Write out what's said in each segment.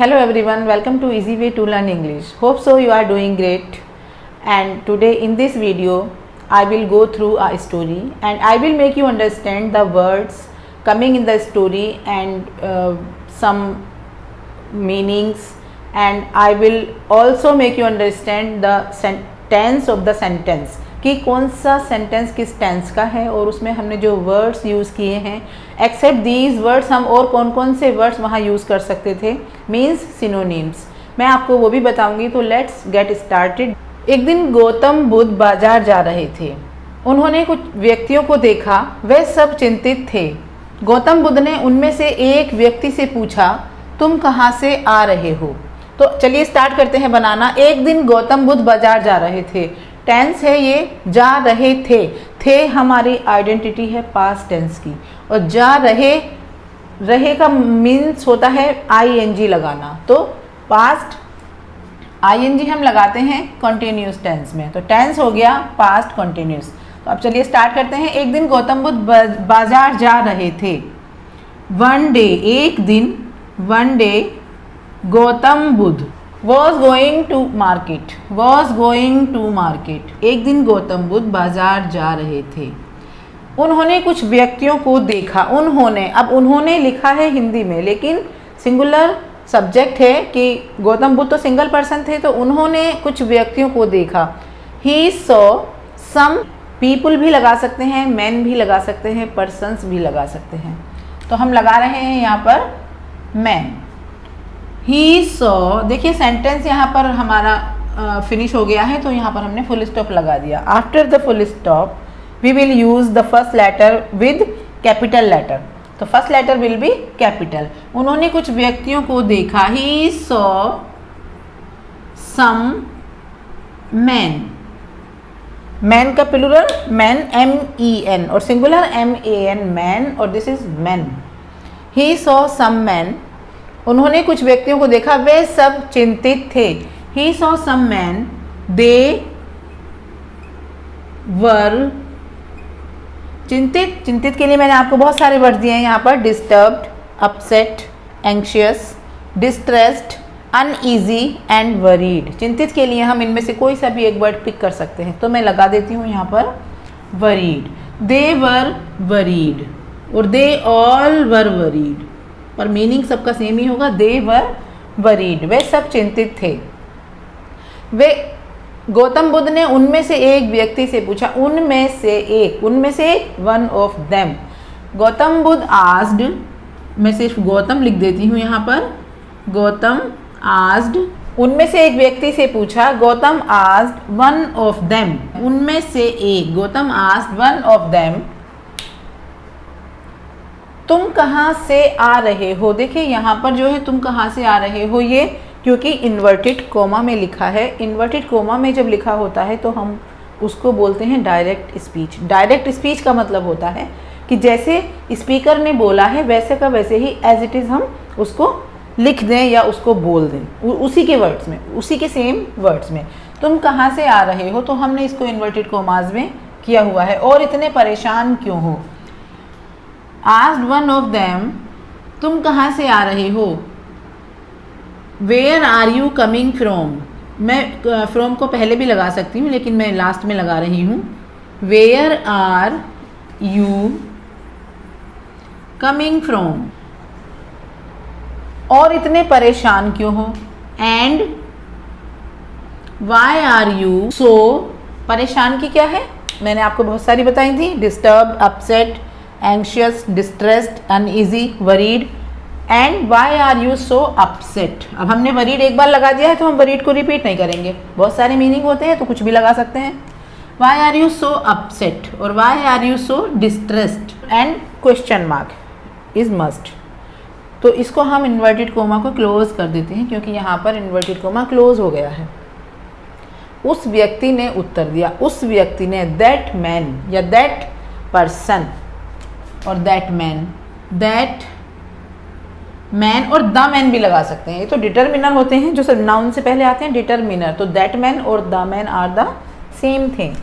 Hello everyone, welcome to Easy Way to Learn English. Hope so you are doing great. And today in this video, I will go through a story and I will make you understand the words coming in the story and some meanings, and I will also make you understand the tense of the sentence कि कौन सा sentence किस tense का है और उसमें हमने जो वर्ड्स यूज़ किए हैं, एक्सेप्ट दीज वर्ड्स हम और कौन कौन से वर्ड्स वहाँ यूज़ कर सकते थे, मीन्स सिनोनिम्स। मैं आपको वो भी बताऊंगी। तो लेट्स गेट स्टार्टेड। एक दिन गौतम बुद्ध बाजार जा रहे थे। उन्होंने कुछ व्यक्तियों को देखा, वे सब चिंतित थे। गौतम बुद्ध ने उनमें से एक व्यक्ति से पूछा, तुम कहाँ से आ रहे हो? तो चलिए स्टार्ट करते हैं बनाना। एक दिन गौतम बुद्ध बाजार जा रहे थे। टेंस है ये, जा रहे थे हमारी आइडेंटिटी है पास्ट टेंस की, और जा रहे का मीन्स होता है आईएनजी लगाना। तो पास्ट आईएनजी हम लगाते हैं कॉन्टिन्यूस टेंस में, तो टेंस हो गया पास्ट कॉन्टिन्यूस। तो अब चलिए स्टार्ट करते हैं। एक दिन गौतम बुद्ध बाजार जा रहे थे। वन डे, एक दिन, one day Gautam Buddha was going to market। एक दिन गौतम बुद्ध बाजार जा रहे थे। उन्होंने कुछ व्यक्तियों को देखा। उन्होंने, अब उन्होंने लिखा है हिंदी में, लेकिन सिंगुलर सब्जेक्ट है कि गौतम बुद्ध तो सिंगल पर्सन थे, तो उन्होंने कुछ व्यक्तियों को देखा। ही सॉ सम पीपल भी लगा सकते हैं, मैन भी लगा सकते हैं, पर्सन्स भी लगा सकते हैं। तो हम लगा रहे हैं यहाँ पर मैन। ही सॉ, देखिए सेंटेंस यहाँ पर हमारा फिनिश हो गया है, तो यहाँ पर हमने फुल स्टॉप लगा दिया। After the full stop we will use the first letter with capital letter. तो first letter will be capital. उन्होंने कुछ व्यक्तियों को देखा। He saw some man. Man का प्लूरल मैन, MEN, और सिंगुलर MAN, मैन, और this is man. He saw some man. उन्होंने कुछ व्यक्तियों को देखा, वे सब चिंतित थे। ही सॉ सम मैन, दे वर चिंतित। चिंतित के लिए मैंने आपको बहुत सारे वर्ड दिए हैं यहाँ पर, disturbed, upset, anxious, distressed, uneasy and worried. चिंतित के लिए हम इनमें से कोई सा भी एक वर्ड पिक कर सकते हैं, तो मैं लगा देती हूँ यहाँ पर वरीड। दे वर वरीड और दे ऑल वर वरीड, पर मीनिंग सबका सेम ही होगा। दे वर वरीड, वे सब चिंतित थे। वे गौतम बुद्ध ने उनमें से एक व्यक्ति से पूछा। उनमें से एक, one of them. Gautam Buddha asked, मैं सिर्फ गौतम लिख देती हूँ यहाँ पर, गौतम आस्ड, उनमें से एक व्यक्ति से पूछा। Gautam asked one of them, उनमें से एक, Gautam asked one of them, तुम कहाँ से आ रहे हो? देखिए यहाँ पर जो है तुम कहाँ से आ रहे हो, ये क्योंकि इन्वर्टेड कोमा में लिखा है। इन्वर्टेड कोमा में जब लिखा होता है तो हम उसको बोलते हैं डायरेक्ट स्पीच। डायरेक्ट स्पीच का मतलब होता है कि जैसे स्पीकर ने बोला है वैसे का वैसे ही एज इट इज़ हम उसको लिख दें या उसको बोल दें, उसी के वर्ड्स में, उसी के सेम वर्ड्स में। तुम कहाँ से आ रहे हो, तो हमने इसको इन्वर्टेड कोमाज में किया हुआ है। और इतने परेशान क्यों हो? आस्क्ड वन ऑफ देम, तुम कहाँ से आ रहे हो? Where are you coming from. मैं फ्रॉम को पहले भी लगा सकती हूँ, लेकिन मैं लास्ट में लगा रही हूँ। Where are you coming from. और इतने परेशान क्यों हो? And why are you so, परेशान की क्या है, मैंने आपको बहुत सारी बताई थी। Disturb, upset, anxious, distressed, uneasy, worried. And why are you so upset. अब हमने वरीड एक बार लगा दिया है तो हम वरीड को रिपीट नहीं करेंगे, बहुत सारे मीनिंग होते हैं तो कुछ भी लगा सकते हैं। Why are you so upset और why are you so distressed, and question mark is must. तो इसको हम इन्वर्टेड कोमा को क्लोज कर देते हैं, क्योंकि यहाँ पर इन्वर्टेड कोमा क्लोज हो गया है। उस व्यक्ति ने उत्तर दिया। उस व्यक्ति ने, दैट मैन या दैट पर्सन और दैट मैन और द मैन भी लगा सकते हैं। ये तो डिटरमिनर होते हैं जो नाउन से पहले आते हैं, डिटरमिनर। तो दैट मैन और the man are the same thing.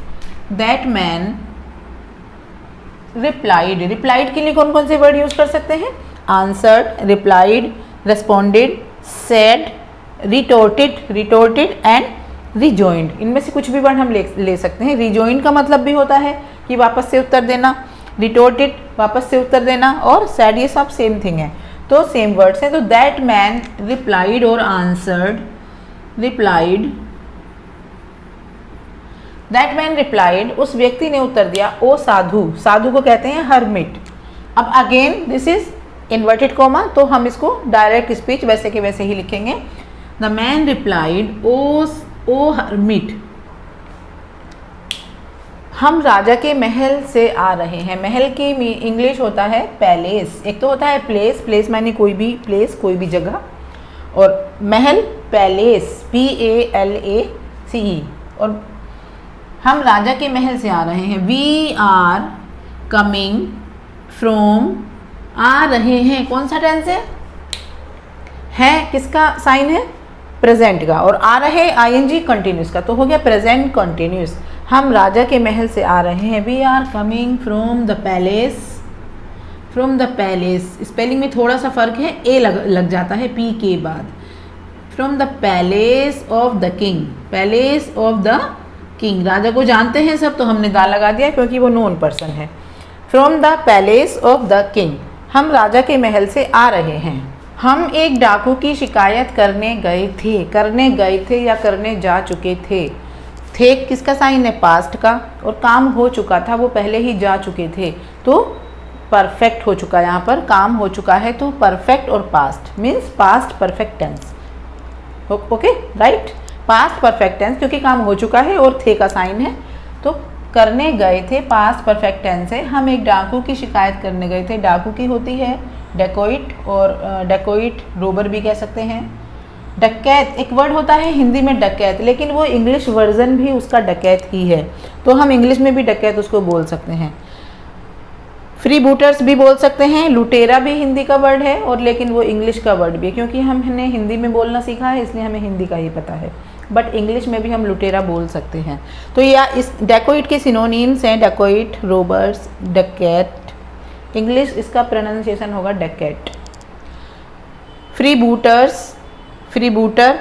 That man replied. Replied के लिए कौन कौन से वर्ड यूज कर सकते हैं? Answered, replied, responded, said, retorted and rejoined। इनमें से कुछ भी वर्ड हम ले सकते हैं। rejoined का मतलब भी होता है कि वापस से उत्तर देना, retorted वापस से उत्तर देना, और said ये सब सेम थिंग है, तो सेम वर्ड्स हैं। तो that man replied और answered, दैट मैन रिप्लाइड उस व्यक्ति ने उत्तर दिया, ओ साधु, साधु को कहते हैं हर्मिट। अब again this is inverted coma, तो हम इसको डायरेक्ट स्पीच वैसे के वैसे ही लिखेंगे। The man replied O hermit, हम राजा के महल से आ रहे हैं। महल की इंग्लिश होता है पैलेस। एक तो होता है प्लेस, प्लेस माने कोई भी प्लेस, कोई भी जगह, और महल पैलेस PALACE। और हम राजा के महल से आ रहे हैं। वी आर कमिंग फ्रॉम, आ रहे हैं कौन सा टेंस है किसका साइन है, प्रेजेंट का, और आ रहे ING कंटिन्यूस का, तो हो गया प्रेजेंट कंटिन्यूस। हम राजा के महल से आ रहे हैं। We are coming from the palace, spelling में थोड़ा सा फर्क है, ए लग जाता है P के बाद। From the palace of the king, palace of the king, राजा को जानते हैं सब, तो हमने दा लगा दिया क्योंकि वो नोन पर्सन है। From the palace of the king, हम राजा के महल से आ रहे हैं। हम एक डाकू की शिकायत करने गए थे या करने जा चुके थे किसका साइन है, पास्ट का, और काम हो चुका था, वो पहले ही जा चुके थे, तो परफेक्ट हो चुका, यहाँ पर काम हो चुका है, तो परफेक्ट और past means past perfect tense. Okay right, past perfect tense क्योंकि काम हो चुका है और थे का साइन है, तो करने गए थे पास्ट परफेक्ट टेंस है। हम एक डाकू की शिकायत करने गए थे। डाकू की होती है डेकोइट, और डेकोइट रोबर भी कह सकते हैं। डकैत एक वर्ड होता है हिंदी में डकैत, लेकिन वो इंग्लिश वर्जन भी उसका डकैत ही है, तो हम इंग्लिश में भी डकैत उसको बोल सकते हैं। फ्री बूटर्स भी बोल सकते हैं। लुटेरा भी हिंदी का वर्ड है, और लेकिन वो इंग्लिश का वर्ड भी है, क्योंकि हमने हिंदी में बोलना सीखा है इसलिए हमें हिंदी का ही पता है, बट इंग्लिश में भी हम लुटेरा बोल सकते हैं। तो या इस डेकोइट के सिनोनिम्स हैं डेकोइट, रोबर्स, डकैत। इंग्लिश इसका प्रोनाउंसिएशन होगा डकैट। फ्री बूटर,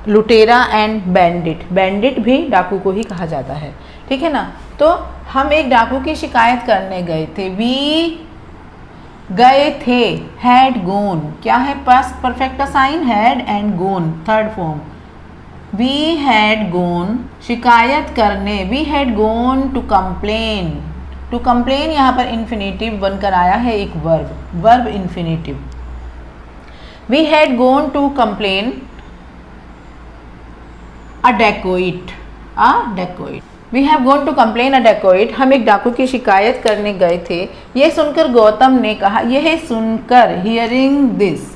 लुटेरा एंड बैंडिट, बैंडिट भी डाकू को ही कहा जाता है, ठीक है ना। तो हम एक डाकू की शिकायत करने गए थे। वी गए थे, हैड गोन, क्या है पास्ट परफेक्ट का sign, had and gone third form. We had gone, शिकायत करने, we had gone to complain, to complain यहाँ पर इन्फिनेटिव बनकर आया है, एक verb infinitive. We had gone to complain a dacoit, we have gone to complain a dacoit, हम एक डाकू की शिकायत करने गए थे। यह सुनकर गौतम ने कहा, यह सुनकर, हियरिंग दिस,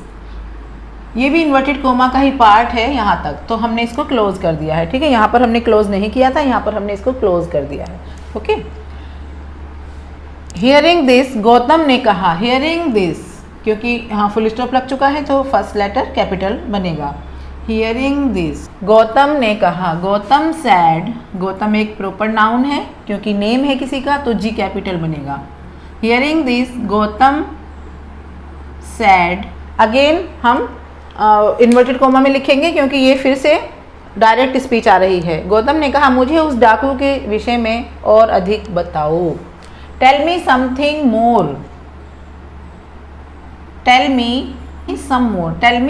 ये भी इन्वर्टेड कोमा का ही पार्ट है यहाँ तक, तो हमने इसको क्लोज कर दिया है, ठीक है। यहाँ पर हमने क्लोज नहीं किया था, यहाँ पर हमने इसको क्लोज कर दिया है, ओके। हियरिंग दिस, गौतम ने कहा, हियरिंग दिस, क्योंकि यहाँ फुल स्टॉप लग चुका है तो फर्स्ट लेटर कैपिटल बनेगा। हियरिंग दिस, गौतम ने कहा, गौतम सैड, गौतम एक प्रॉपर नाउन है क्योंकि नेम है किसी का, तो जी कैपिटल बनेगा। Hearing this, Gautam sad, again हम इन्वर्टेड कोमा में लिखेंगे क्योंकि ये फिर से डायरेक्ट स्पीच आ रही है। गौतम ने कहा, मुझे उस डाकू के विषय में और अधिक बताओ। Tell me something more, tell me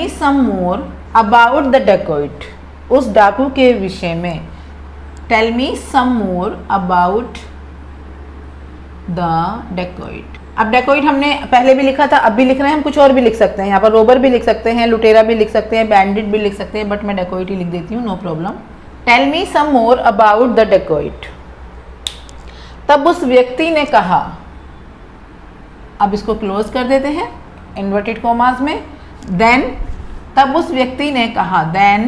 some more about the dacoit, उस डाकू के विषय में। Tell me some more about the dacoit. अब डेकोइट हमने पहले भी लिखा था, अब भी लिख रहे हैं, हम कुछ और भी लिख सकते हैं। यहाँ पर रोबर भी लिख सकते हैं, लुटेरा भी लिख सकते हैं, बैंडिट भी लिख सकते हैं, बट मैं डेकोइट ही लिख देती हूँ, no problem. Tell me some more about the dacoit. तब उस व्यक्ति ने कहा, अब इसको क्लोज कर देते हैं इन्वर्टेड कोमास में। देन, तब उस व्यक्ति ने कहा, देन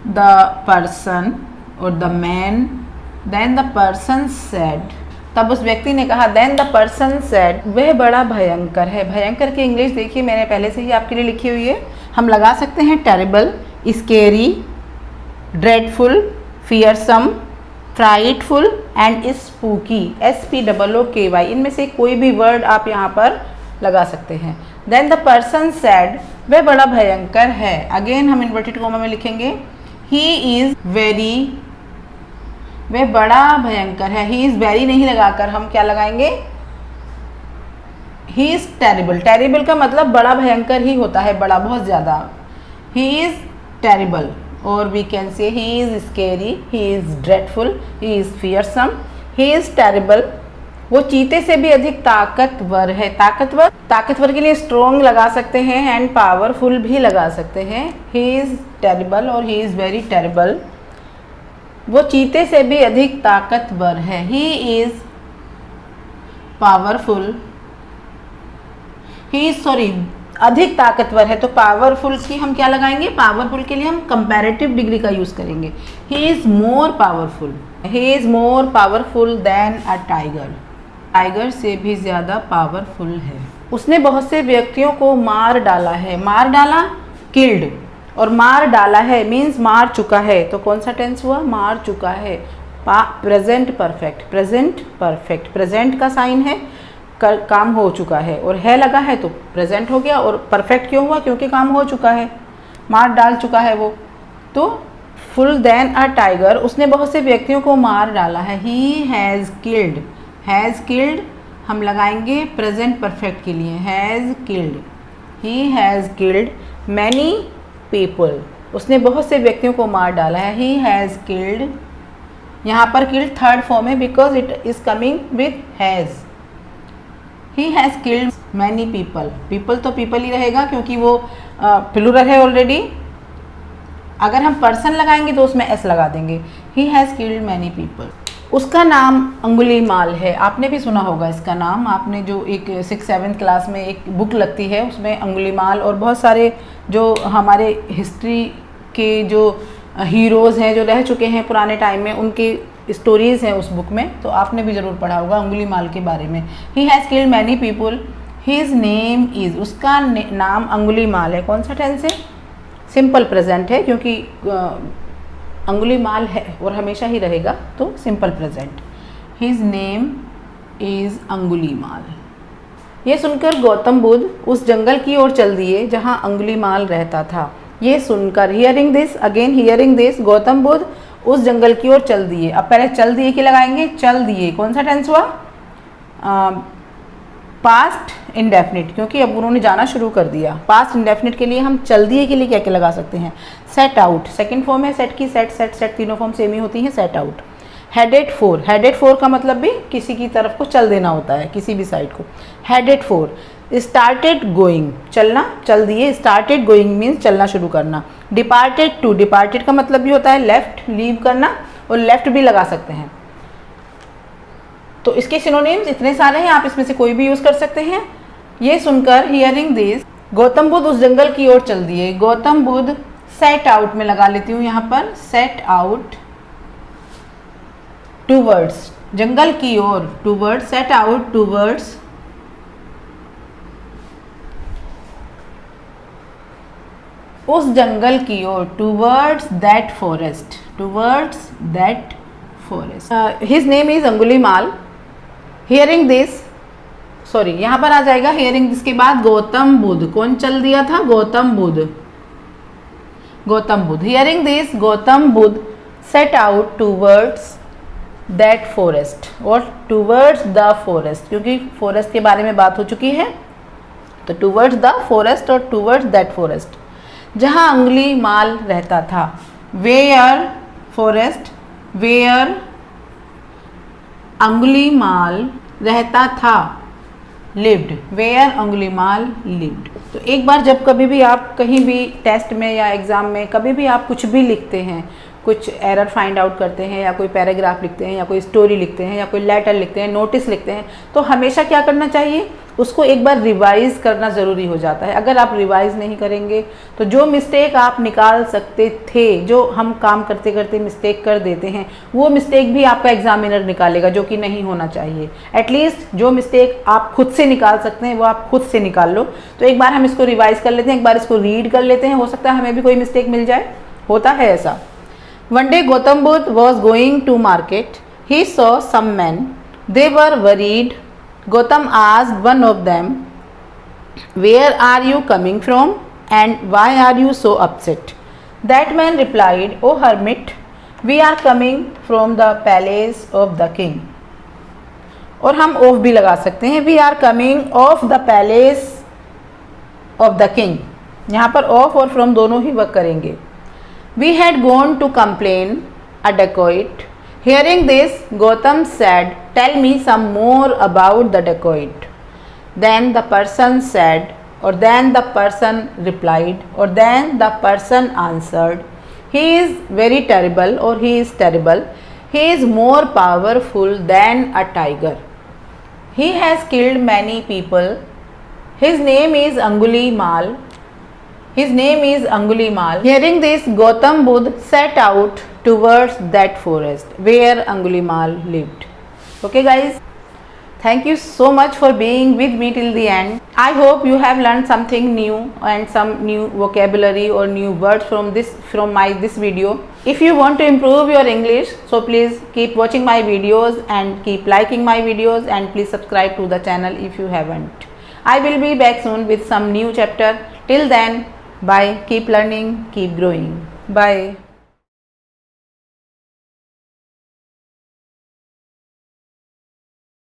द पर्सन और the man, then the person said, तब उस व्यक्ति ने कहा, देन द पर्सन सेड, वह बड़ा भयंकर है। भयंकर की इंग्लिश देखिए मैंने पहले से ही आपके लिए लिखी हुई है, हम लगा सकते हैं terrible, scary, dreadful, fearsome, frightful and spooky, SPOOKY, इनमें से कोई भी वर्ड आप यहाँ पर लगा सकते हैं। देन द पर्सन सेड, वह बड़ा भयंकर है। अगेन हम इन्वर्टेड कोमा में लिखेंगे ही इज़ वेरी, वह बड़ा भयंकर है। ही इज़ वेरी नहीं लगाकर हम क्या लगाएंगे, ही इज़ टेरिबल। टेरिबल का मतलब बड़ा भयंकर ही होता है, बड़ा बहुत ज़्यादा। ही इज़ टेरिबल, और we can say he is scary, he is dreadful, he is fearsome, he is terrible. वो चीते से भी अधिक ताकतवर है। ताकतवर, ताकतवर के लिए स्ट्रॉन्ग लगा सकते हैं एंड पावरफुल भी लगा सकते हैं। ही इज़ टेरिबल और ही इज़ वेरी टेरिबल। वो चीते से भी अधिक ताकतवर है। He is powerful, he is sorry अधिक ताकतवर है, तो पावरफुल की हम क्या लगाएंगे, पावरफुल के लिए हम कंपैरेटिव डिग्री का यूज़ करेंगे। He is more powerful, he is more powerful than a tiger. Tiger से भी ज़्यादा पावरफुल है। उसने बहुत से व्यक्तियों को मार डाला है। मार डाला, किल्ड, और मार डाला है मीन्स मार चुका है। तो कौन सा टेंस हुआ, मार चुका है। Present perfect, present perfect, present का साइन है, काम हो चुका है, और है लगा है तो प्रेजेंट हो गया। और परफेक्ट क्यों हुआ, क्योंकि काम हो चुका है, मार डाल चुका है वो। तो फुल देन अ टाइगर, उसने बहुत से व्यक्तियों को मार डाला है। He has killed, has killed हम लगाएंगे प्रेजेंट परफेक्ट के लिए, has killed, he has killed many people, उसने बहुत से व्यक्तियों को मार डाला है। ही हैज़ किल्ड, यहाँ पर किल्ड थर्ड फॉर्म है because it is coming with has. He has killed many people, people तो पीपल ही रहेगा क्योंकि वो प्लूरल है ऑलरेडी। अगर हम पर्सन लगाएंगे तो उसमें एस लगा देंगे। He has killed many people. उसका नाम अंगुलीमाल है। आपने भी सुना होगा इसका नाम, आपने जो एक 6-7 क्लास में एक बुक लगती है उसमें अंगुलीमाल और बहुत सारे जो हमारे हिस्ट्री के जो हीरोज़ हैं जो रह चुके हैं पुराने टाइम में, उनकी स्टोरीज़ हैं उस बुक में, तो आपने भी ज़रूर पढ़ा होगा अंगुलीमाल के बारे में। He has killed many people, his name is, उसका नाम अंगुलीमाल है। कौन सा टेंस है, सिंपल प्रेजेंट है क्योंकि अंगुलीमाल है और हमेशा ही रहेगा, तो simple present. His name is Angulimal. ये सुनकर गौतम बुद्ध उस जंगल की ओर चल दिए जहाँ अंगुलीमाल रहता था। ये सुनकर, hearing this, again hearing this, Gautam Buddha उस जंगल की ओर चल दिए। अब पहले चल दिए की लगाएंगे, चल दिए। कौन सा टेंस हुआ, पास्ट इंडेफिनिट, क्योंकि अब उन्होंने जाना शुरू कर दिया। पास्ट इंडेफिनिट के लिए हम चल दिए के लिए क्या क्या लगा सकते हैं, सेट आउट, सेकंड फॉर्म है सेट की, सेट सेट सेट तीनों फॉर्म सेम ही होती हैं, set out. Headed for, headed for का मतलब भी किसी की तरफ को चल देना होता है, किसी भी साइड को। हेडेड फॉर, स्टार्टेड गोइंग, चलना, चल दिए। स्टार्टेड गोइंग मीन्स चलना शुरू करना। डिपार्टेड टू, डिपार्टेड का मतलब भी होता है लेफ्ट, लीव करना, और लेफ्ट भी लगा सकते हैं। तो इसके सिनोनिम्स इतने सारे हैं, आप इसमें से कोई भी यूज़ कर सकते हैं। ये सुनकर, हियरिंग दिस, गौतम बुद्ध उस जंगल की ओर चल दिए। गौतम बुद्ध सेट आउट में लगा लेती हूँ यहाँ पर, सेट आउट टूवर्ड्स, जंगल की ओर, टूवर्ड्स, सेट आउट टूवर्ड्स उस जंगल की ओर, towards that forest, towards that forest. His name is Angulimal. Hearing this, sorry यहाँ पर आ जाएगा हियरिंग दिस के बाद गौतम बुद्ध, कौन चल दिया था, Gautam Buddha, Gautam Buddha. Hearing this, Gautam Buddha set out towards that forest, और टूवर्ड्स द फॉरेस्ट, क्योंकि फॉरेस्ट के बारे में बात हो चुकी है, तो टूवर्ड्स द फॉरेस्ट और टूवर्ड्स दैट फॉरेस्ट, जहाँ अंगुलीमाल रहता था। वेयर फॉरेस्ट, वेयर अंगुलीमाल रहता था, लिव्ड, वेयर अंगुलीमाल लिव्ड। तो एक बार जब कभी भी आप कहीं भी टेस्ट में या एग्ज़ाम में कभी भी आप कुछ भी लिखते हैं, कुछ एरर फाइंड आउट करते हैं, या कोई पैराग्राफ लिखते हैं, या कोई स्टोरी लिखते हैं, या कोई लेटर लिखते हैं, नोटिस लिखते हैं, तो हमेशा क्या करना चाहिए, उसको एक बार रिवाइज़ करना ज़रूरी हो जाता है। अगर आप रिवाइज़ नहीं करेंगे तो जो मिस्टेक आप निकाल सकते थे, जो हम काम करते करते मिस्टेक कर देते हैं, वो मिस्टेक भी आपका एग्जामिनर निकालेगा, जो कि नहीं होना चाहिए। एटलीस्ट जो मिस्टेक आप खुद से निकाल सकते हैं वो आप खुद से निकाल लो। तो एक बार हम इसको रिवाइज़ कर लेते हैं, एक बार इसको रीड कर लेते हैं, हो सकता है हमें भी कोई मिस्टेक मिल जाए, होता है ऐसा। One day Gautam Buddha was going to market. He saw some men. They were worried. Gautam asked one of them, "Where are you coming from?" and why are you so upset? That man replied, O hermit, we are coming from the palace of the king. और हम of भी लगा सकते हैं, we are coming of the palace of the king. यहाँ पर of और from दोनों ही वर्क करेंगे. We had gone to complain a dacoit. Hearing this, Gautam said, tell me some more about the dacoit. Then the person said, or then the person replied, or then the person answered, he is very terrible, or he is terrible. He is more powerful than a tiger. He has killed many people. His name is Angulimal. His name is Angulimal. Hearing this, Gautam Buddha set out towards that forest where Angulimal lived. Okay guys, thank you so much for being with me till the end. I hope you have learned something new and some new vocabulary or new words from this video. If you want to improve your English, so please keep watching my videos and keep liking my videos, and please subscribe to the channel if you haven't. I will be back soon with some new chapter. Till then, bye. Keep learning, keep growing. Bye.